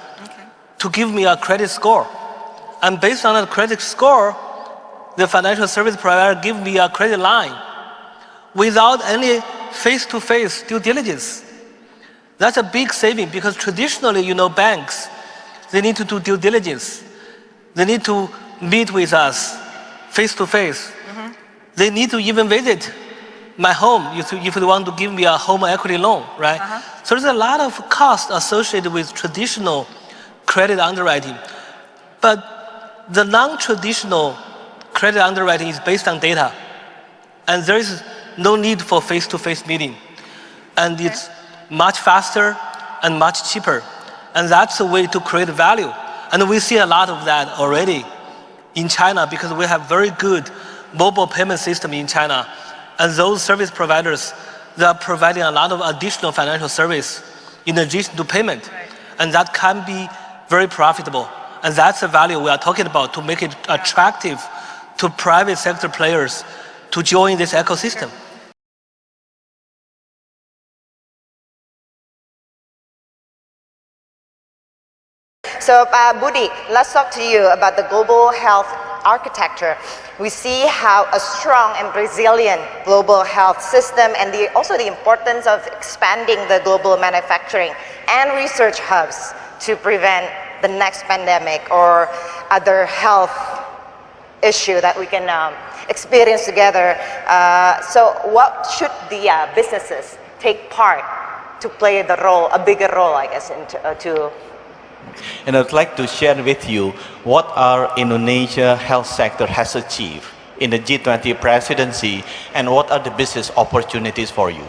to give me a credit score. And based on that credit score, the financial service provider give me a credit line without any face-to-face due diligence. That's a big saving because traditionally, banks, they need to do due diligence. They need to meet with us face-to-face. They need to even visit my home if they want to give me a home equity loan, right? So there's a lot of cost associated with traditional credit underwriting. But the non-traditional credit underwriting is based on data, and there is no need for face-to-face meeting, and it's much faster and much cheaper, and that's a way to create value. And we see a lot of that already in China because we have very good mobile payment system in China, and those service providers, they are providing a lot of additional financial service in addition to payment, and that can be very profitable. And that's the value we are talking about to make it attractive to private sector players to join this ecosystem. So, Budi, let's talk to you about the global health architecture. We see how a strong and resilient global health system and also the importance of expanding the global manufacturing and research hubs to prevent the next pandemic or other health issue that we can experience together. So what should the businesses take part to play the role, a bigger role, I guess, And I'd like to share with you what our Indonesia health sector has achieved in the G20 presidency and what are the business opportunities for you.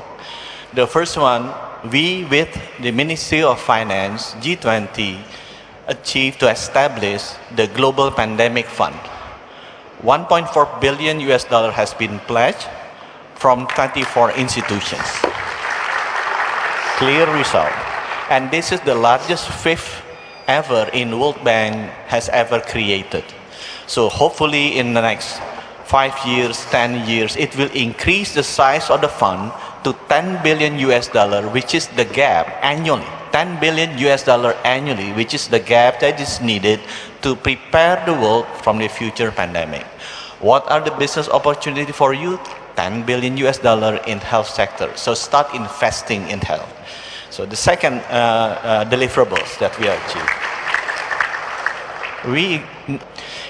The first one, we with the Ministry of Finance, G20, achieved to establish the Global Pandemic Fund. 1.4 billion US dollar has been pledged from 24 institutions. Clear result. And this is the largest fifth ever in World Bank has ever created. So hopefully in the next 5 years, 10 years, it will increase the size of the fund to 10 billion US dollar, which is the gap annually. 10 billion US dollar annually, which is the gap that is needed to prepare the world from the future pandemic. What are the business opportunity for you? 10 billion US dollar in health sector. So start investing in health. So the second deliverables that we achieved.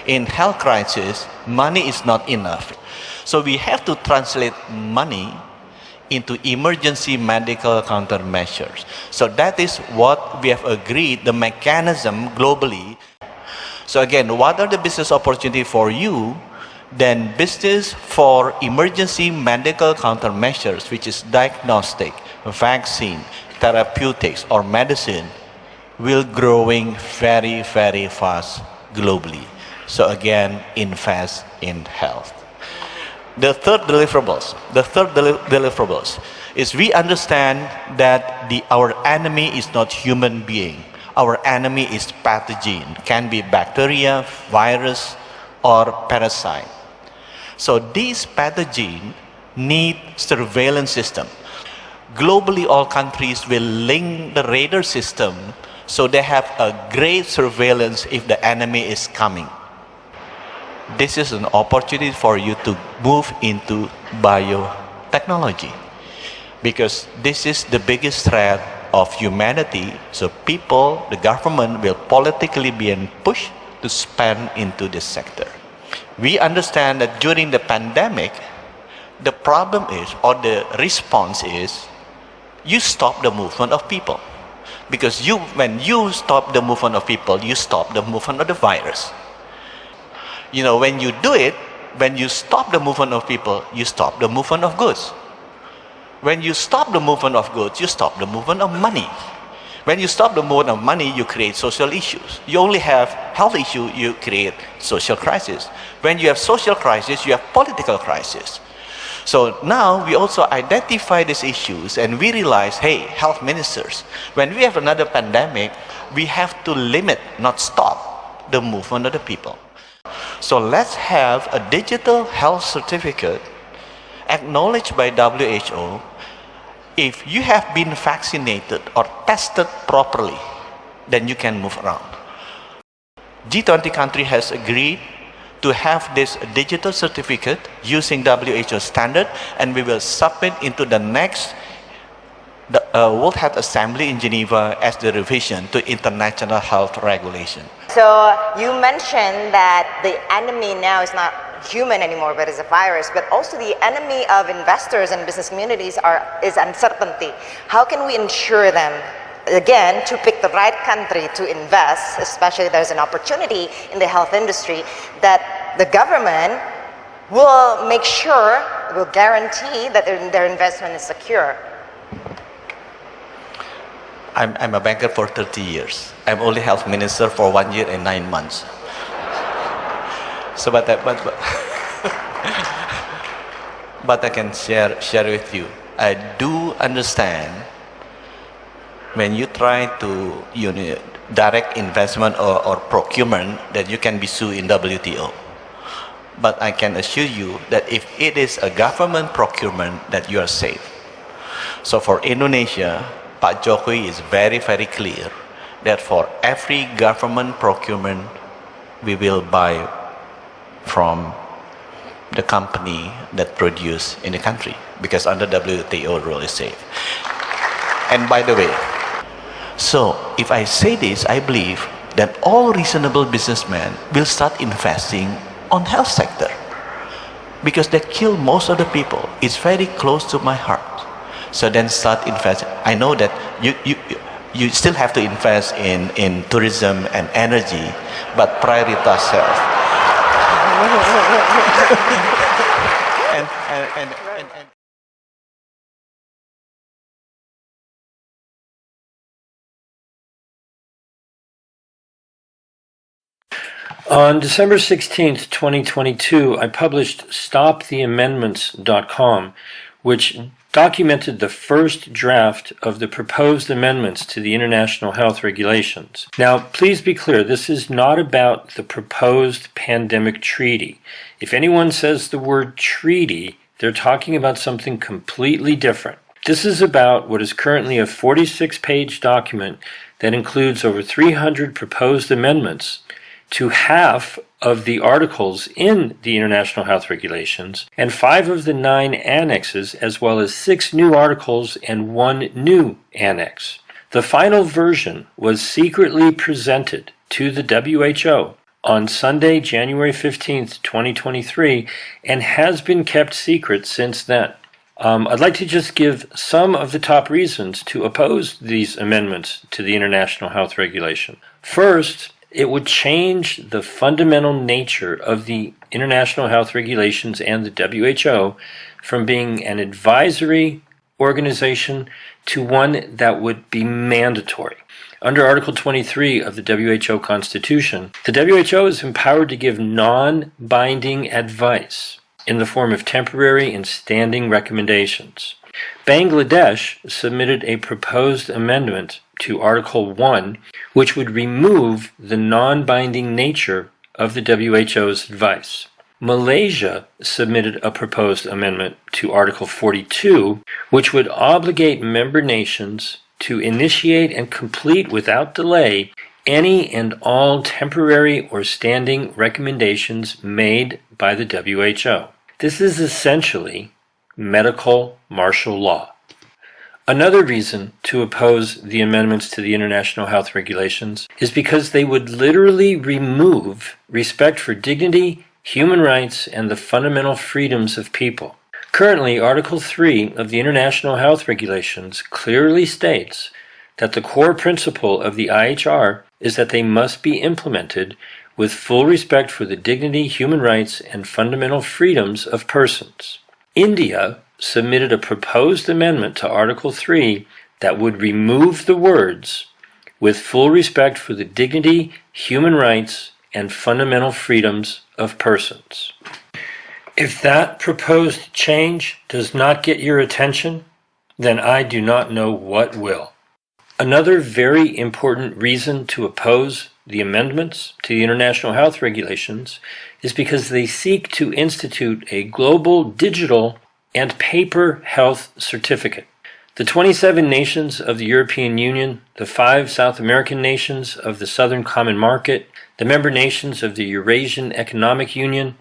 In health crisis, money is not enough. So we have to translate money into emergency medical countermeasures. So that is what we have agreed, the mechanism globally. So again, what are the business opportunity for you? Then business for emergency medical countermeasures, which is diagnostic, vaccine, therapeutics or medicine, will growing very, very fast globally. So again, invest in health. The third deliverables is we understand that our enemy is not human being. Our enemy is pathogen, can be bacteria, virus, or parasite. So these pathogens need surveillance system. Globally, all countries will link the radar system so they have a great surveillance if the enemy is coming. This is an opportunity for you to move into biotechnology because this is the biggest threat of humanity. So people, the government will politically be pushed to spend into this sector. We understand that during the pandemic, the problem is, or the response is, you stop the movement of people. Because when you stop the movement of people, you stop the movement of the virus. You know, when you do it, when you stop the movement of people, you stop the movement of goods. When you stop the movement of goods, you stop the movement of money. When you stop the movement of money, you create social issues. You only have health issue, you create social crisis. When you have social crisis, you have political crisis. So now we also identify these issues and we realize, hey, health ministers, when we have another pandemic, we have to limit, not stop, the movement of the people. So let's have a digital health certificate acknowledged by WHO. If you have been vaccinated or tested properly, then you can move around. G20 country has agreed to have this digital certificate using WHO standard, and we will submit into the next World Health Assembly in Geneva as the revision to international health regulation. So you mentioned that the enemy now is not human anymore, but is a virus, but also the enemy of investors and business communities is uncertainty. How can we ensure them, again, to pick the right country to invest, especially there's an opportunity in the health industry, that the government will make sure, will guarantee that their investment is secure? I'm a banker for 30 years. I'm only health minister for 1 year and 9 months. So, but I can share with you. I do understand when you try to direct investment or procurement, that you can be sued in WTO. But I can assure you that if it is a government procurement, that you are safe. So for Indonesia, Pak Jokowi is very, very clear that for every government procurement, we will buy from the company that produce in the country, because under WTO rule is safe. And by the way, so if I say this, I believe that all reasonable businessmen will start investing on health sector, because they kill most of the people. It's very close to my heart. So then start investing. I know that you still have to invest in tourism and energy, but prioritize health. and On December 16th, 2022, I published StopTheAmendments.com, which documented the first draft of the proposed amendments to the International Health Regulations. Now, please be clear, this is not about the proposed pandemic treaty. If anyone says the word treaty, they're talking about something completely different. This is about what is currently a 46-page document that includes over 300 proposed amendments to half of the articles in the International Health Regulations and 5 of the 9 annexes, as well as 6 new articles and 1 new annex. The final version was secretly presented to the WHO on Sunday, January 15th, 2023, and has been kept secret since then. I'd like to just give some of the top reasons to oppose these amendments to the International Health Regulation. First, it would change the fundamental nature of the International Health Regulations and the WHO from being an advisory organization to one that would be mandatory. Under Article 23 of the WHO Constitution, the WHO is empowered to give non-binding advice in the form of temporary and standing recommendations. Bangladesh submitted a proposed amendment to Article 1, which would remove the non-binding nature of the WHO's advice. Malaysia submitted a proposed amendment to Article 42, which would obligate member nations to initiate and complete without delay any and all temporary or standing recommendations made by the WHO. This is essentially medical martial law. Another reason to oppose the amendments to the International Health Regulations is because they would literally remove respect for dignity, human rights, and the fundamental freedoms of people. Currently, Article 3 of the International Health Regulations clearly states that the core principle of the IHR is that they must be implemented with full respect for the dignity, human rights, and fundamental freedoms of persons. India submitted a proposed amendment to Article 3 that would remove the words with full respect for the dignity, human rights, and fundamental freedoms of persons. If that proposed change does not get your attention, then I do not know what will. Another very important reason to oppose the amendments to the International Health Regulations is because they seek to institute a global digital and paper health certificate. The 27 nations of the European Union, the 5 South American nations of the Southern Common Market, the member nations of the Eurasian Economic Union,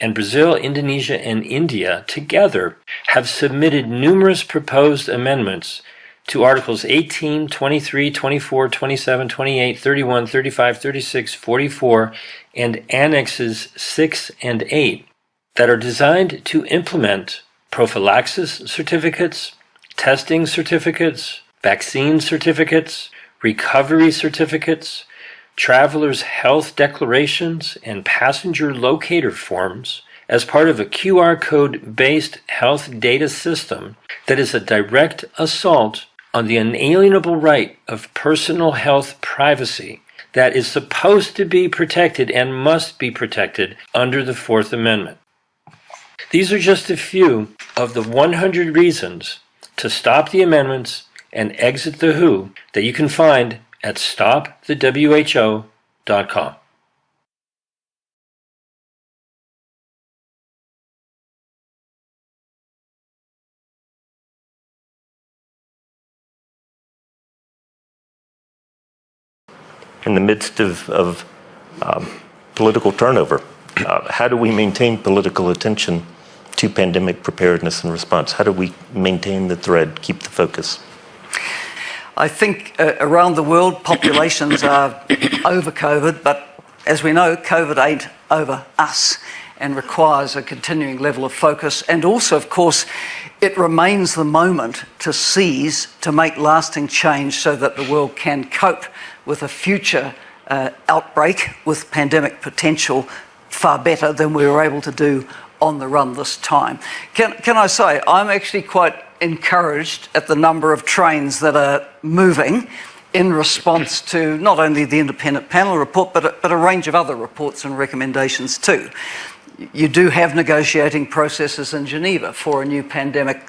and Brazil, Indonesia, and India together have submitted numerous proposed amendments to Articles 18, 23, 24, 27, 28, 31, 35, 36, 44, and Annexes 6 and 8 that are designed to implement prophylaxis certificates, testing certificates, vaccine certificates, recovery certificates, travelers' health declarations, and passenger locator forms as part of a QR code-based health data system that is a direct assault on the unalienable right of personal health privacy that is supposed to be protected and must be protected under the Fourth Amendment. These are just a few of the 100 reasons to stop the amendments and exit the WHO that you can find at stopthewho.com. In the midst of political turnover, how do we maintain political attention to pandemic preparedness and response? How do we maintain the thread, keep the focus? I think around the world, populations are over COVID, but as we know, COVID ain't over us and requires a continuing level of focus. And also, of course, it remains the moment to seize, to make lasting change so that the world can cope with a future outbreak with pandemic potential far better than we were able to do on the run this time. Can I say, I'm actually quite encouraged at the number of trains that are moving in response to not only the independent panel report, but a range of other reports and recommendations too. You do have negotiating processes in Geneva for a new pandemic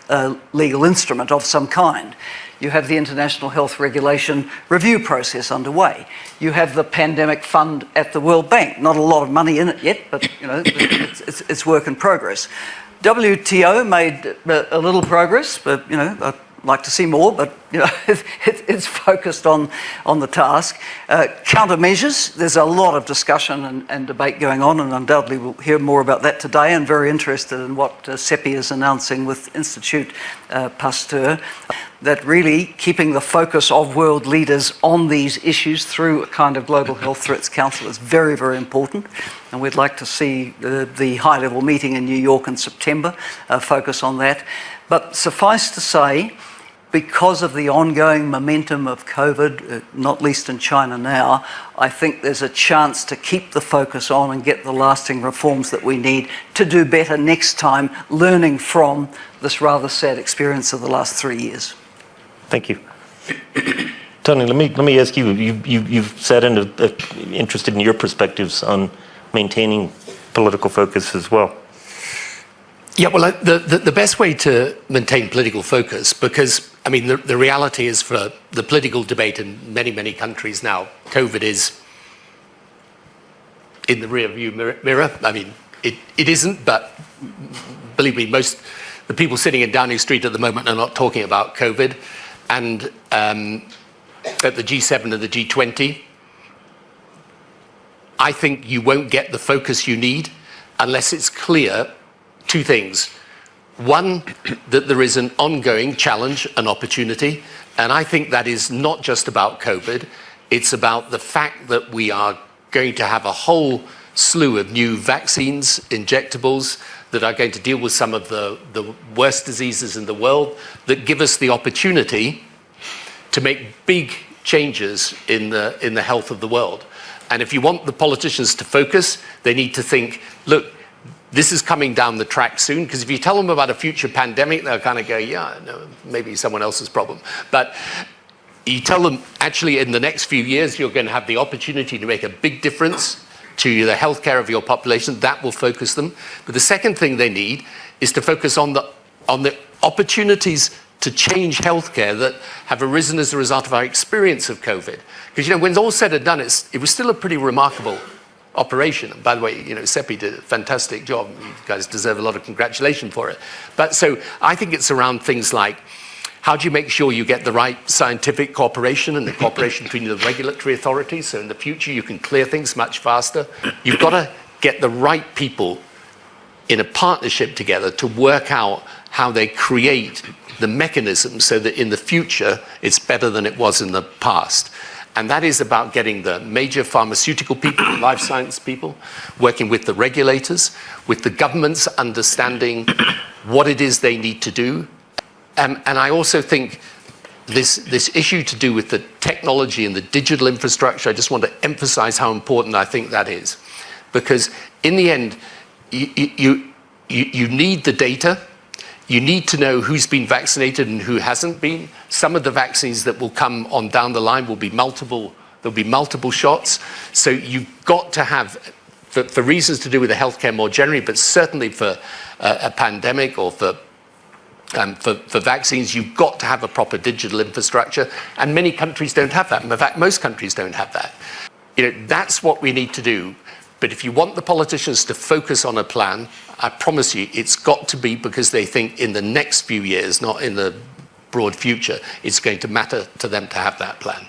legal instrument of some kind. You have the International Health Regulation review process underway. You have the pandemic fund at the World Bank. Not a lot of money in it yet, but you know, it's work in progress. WTO made a little progress, but you know, I'd like to see more, but you know, it's focused on the task. Countermeasures, there's a lot of discussion and debate going on, and undoubtedly we'll hear more about that today, and very interested in what CEPI is announcing with Institut Pasteur, that really keeping the focus of world leaders on these issues through a kind of Global Health Threats Council is very, very important. And we'd like to see the high-level meeting in New York in September focus on that. But suffice to say, because of the ongoing momentum of COVID, not least in China now, I think there's a chance to keep the focus on and get the lasting reforms that we need to do better next time, learning from this rather sad experience of the last 3 years. Thank you. Tony, let me ask you, you've said interested in your perspectives on maintaining political focus as well. Yeah, well, the best way to maintain political focus, because, I mean, the reality is for the political debate in many, many countries now, COVID is in the rearview mirror. I mean, it isn't, but believe me, most the people sitting in Downing Street at the moment are not talking about COVID. And at the G7 and the G20, I think you won't get the focus you need unless it's clear two things. One, that there is an ongoing challenge and opportunity, and I think that is not just about COVID, it's about the fact that we are going to have a whole slew of new vaccines, injectables, that are going to deal with some of the worst diseases in the world, that give us the opportunity to make big changes in the health of the world. And if you want the politicians to focus, they need to think, look, this is coming down the track soon, because if you tell them about a future pandemic, they'll kind of go, yeah, no, maybe someone else's problem. But you tell them, actually, in the next few years, you're going to have the opportunity to make a big difference to the healthcare of your population. That will focus them. But the second thing they need is to focus on the opportunities to change healthcare that have arisen as a result of our experience of COVID. Because, you know, when all's said and done, it was still a pretty remarkable operation. And by the way, you know, CEPI did a fantastic job. You guys deserve a lot of congratulations for it. But so I think it's around things like, how do you make sure you get the right scientific cooperation and the cooperation between the regulatory authorities, so in the future you can clear things much faster? You've got to get the right people in a partnership together to work out how they create the mechanism so that in the future it's better than it was in the past. And that is about getting the major pharmaceutical people, life science people, working with the regulators, with the governments understanding what it is they need to do. And I also think this issue to do with the technology and the digital infrastructure, I just want to emphasize how important I think that is. Because in the end, you need the data. You need to know who's been vaccinated and who hasn't been. Some of the vaccines that will come on down the line will be multiple, there'll be multiple shots. So you've got to have, for reasons to do with the healthcare more generally, but certainly for a pandemic or for For vaccines, you've got to have a proper digital infrastructure, and many countries don't have that. In fact, most countries don't have that. That's what we need to do. But if you want the politicians to focus on a plan, I promise you, it's got to be because they think in the next few years, not in the broad future, it's going to matter to them to have that plan.